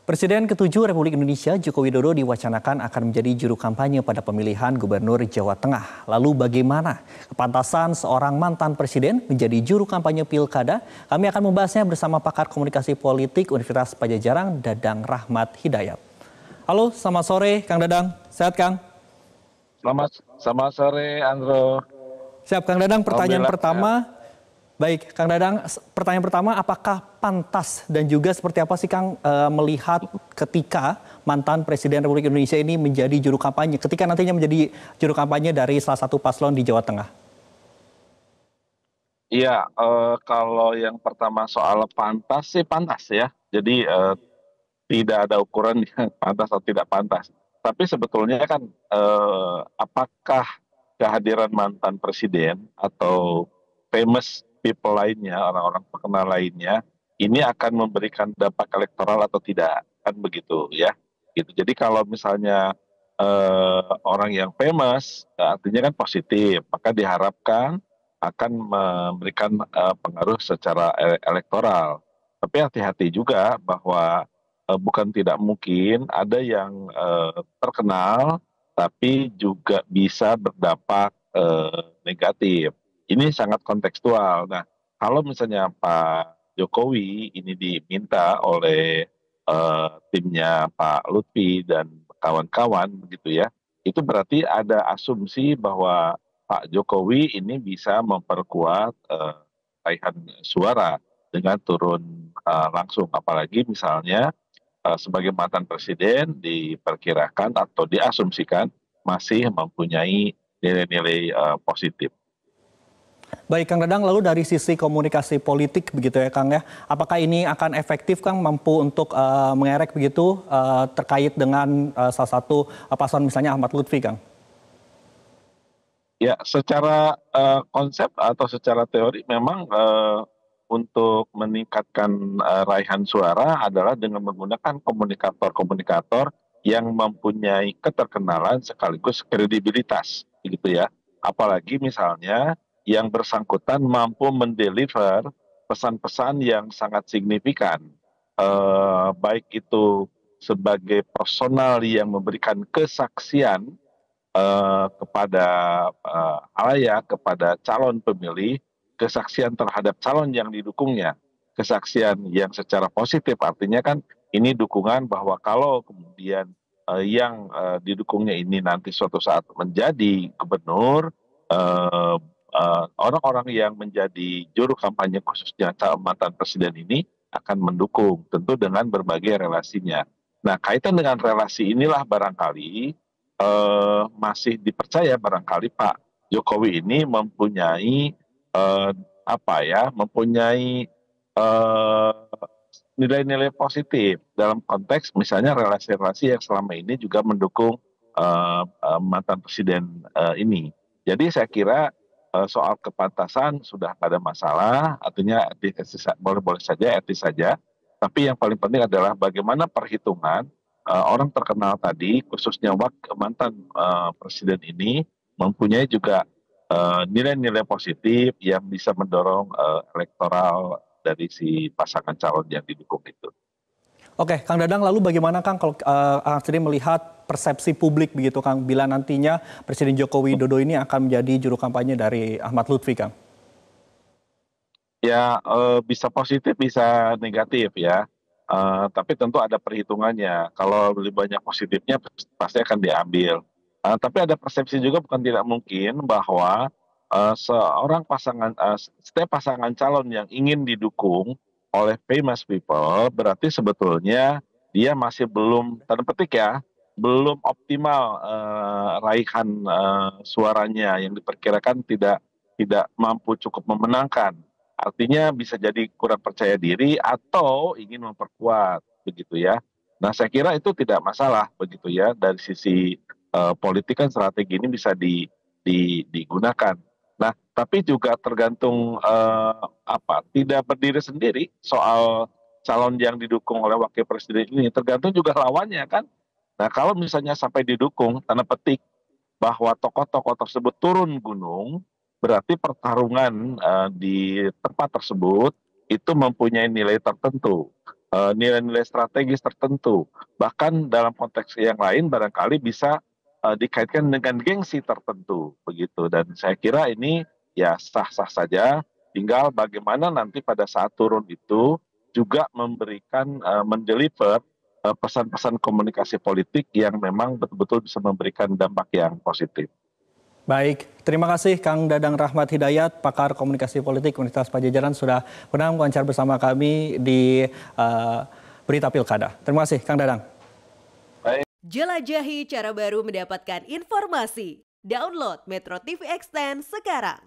Presiden ke-7 Republik Indonesia Joko Widodo diwacanakan akan menjadi juru kampanye pada pemilihan Gubernur Jawa Tengah. Lalu bagaimana kepantasan seorang mantan presiden menjadi juru kampanye pilkada? Kami akan membahasnya bersama pakar komunikasi politik Universitas Padjadjaran, Dadang Rahmat Hidayat. Halo, selamat sore Kang Dadang. Sehat Kang? Selamat sore Andro. Siap Kang Dadang, pertanyaan Alhamdulillah, pertama. Baik, Kang Dadang, pertanyaan pertama, apakah pantas dan juga seperti apa sih Kang melihat ketika mantan Presiden Republik Indonesia ini menjadi juru kampanye, ketika nantinya menjadi juru kampanye dari salah satu paslon di Jawa Tengah? Iya, kalau yang pertama soal pantas sih pantas ya. Jadi tidak ada ukuran yang pantas atau tidak pantas. Tapi sebetulnya kan apakah kehadiran mantan presiden atau famous people lainnya, orang-orang terkenal lainnya, ini akan memberikan dampak elektoral atau tidak, kan begitu ya. Gitu. Jadi kalau misalnya orang yang famous, artinya kan positif, maka diharapkan akan memberikan pengaruh secara elektoral. Tapi hati-hati juga bahwa bukan tidak mungkin ada yang terkenal tapi juga bisa berdampak negatif. Ini sangat kontekstual. Nah, kalau misalnya Pak Jokowi ini diminta oleh timnya Pak Lutfi dan kawan-kawan begitu ya, itu berarti ada asumsi bahwa Pak Jokowi ini bisa memperkuat raihan suara dengan turun langsung. Apalagi misalnya sebagai mantan presiden diperkirakan atau diasumsikan masih mempunyai nilai-nilai positif. Baik Kang Dadang, lalu dari sisi komunikasi politik begitu ya Kang ya, apakah ini akan efektif Kang mampu untuk mengerek begitu terkait dengan salah satu paslon misalnya Ahmad Lutfi Kang? Ya, secara konsep atau secara teori memang untuk meningkatkan raihan suara adalah dengan menggunakan komunikator-komunikator yang mempunyai keterkenalan sekaligus kredibilitas, gitu ya. Apalagi misalnya yang bersangkutan mampu mendeliver pesan-pesan yang sangat signifikan, baik itu sebagai personal yang memberikan kesaksian kepada halayak, kepada calon pemilih, kesaksian terhadap calon yang didukungnya, kesaksian yang secara positif artinya kan ini dukungan bahwa kalau kemudian yang didukungnya ini nanti suatu saat menjadi gubernur, orang-orang yang menjadi juru kampanye khususnya mantan presiden ini akan mendukung, tentu dengan berbagai relasinya. Nah, kaitan dengan relasi inilah barangkali masih dipercaya barangkali Pak Jokowi ini mempunyai mempunyai eh, nilai-nilai positif dalam konteks misalnya relasi-relasi yang selama ini juga mendukung mantan presiden ini. Jadi saya kira soal kepantasan sudah pada masalah, artinya boleh-boleh saja, etis saja. Tapi yang paling penting adalah bagaimana perhitungan orang terkenal tadi, khususnya mantan presiden ini, mempunyai juga nilai-nilai positif yang bisa mendorong elektoral dari si pasangan calon yang didukung itu. Oke, Kang Dadang, lalu bagaimana Kang kalau Kang sendiri melihat persepsi publik begitu Kang, bila nantinya Presiden Joko Widodo ini akan menjadi juru kampanye dari Ahmad Lutfi Kang? Ya, bisa positif, bisa negatif ya. Tapi tentu ada perhitungannya. Kalau lebih banyak positifnya pasti akan diambil. Tapi ada persepsi juga bukan tidak mungkin bahwa setiap pasangan calon yang ingin didukung oleh famous people berarti sebetulnya dia masih belum, tanda petik ya, belum optimal raihan suaranya yang diperkirakan tidak mampu cukup memenangkan. Artinya bisa jadi kurang percaya diri atau ingin memperkuat begitu ya. Nah, saya kira itu tidak masalah begitu ya, dari sisi politik kan strategi ini bisa digunakan. Nah, tapi juga tergantung tidak berdiri sendiri soal calon yang didukung oleh wakil presiden ini, tergantung juga lawannya kan. Nah, kalau misalnya sampai didukung, tanda petik bahwa tokoh-tokoh tersebut turun gunung, berarti pertarungan di tempat tersebut itu mempunyai nilai tertentu. nilai-nilai strategis tertentu. Bahkan dalam konteks yang lain barangkali bisa dikaitkan dengan gengsi tertentu begitu. Dan saya kira ini ya sah-sah saja, tinggal bagaimana nanti pada saat turun itu juga memberikan mendeliver pesan-pesan komunikasi politik yang memang betul-betul bisa memberikan dampak yang positif. Baik, terima kasih Kang Dadang Rahmat Hidayat, pakar komunikasi politik Universitas Padjadjaran sudah pernah wawancara bersama kami di Berita Pilkada. Terima kasih Kang Dadang. Jelajahi cara baru mendapatkan informasi. Download Metro TV Extend sekarang.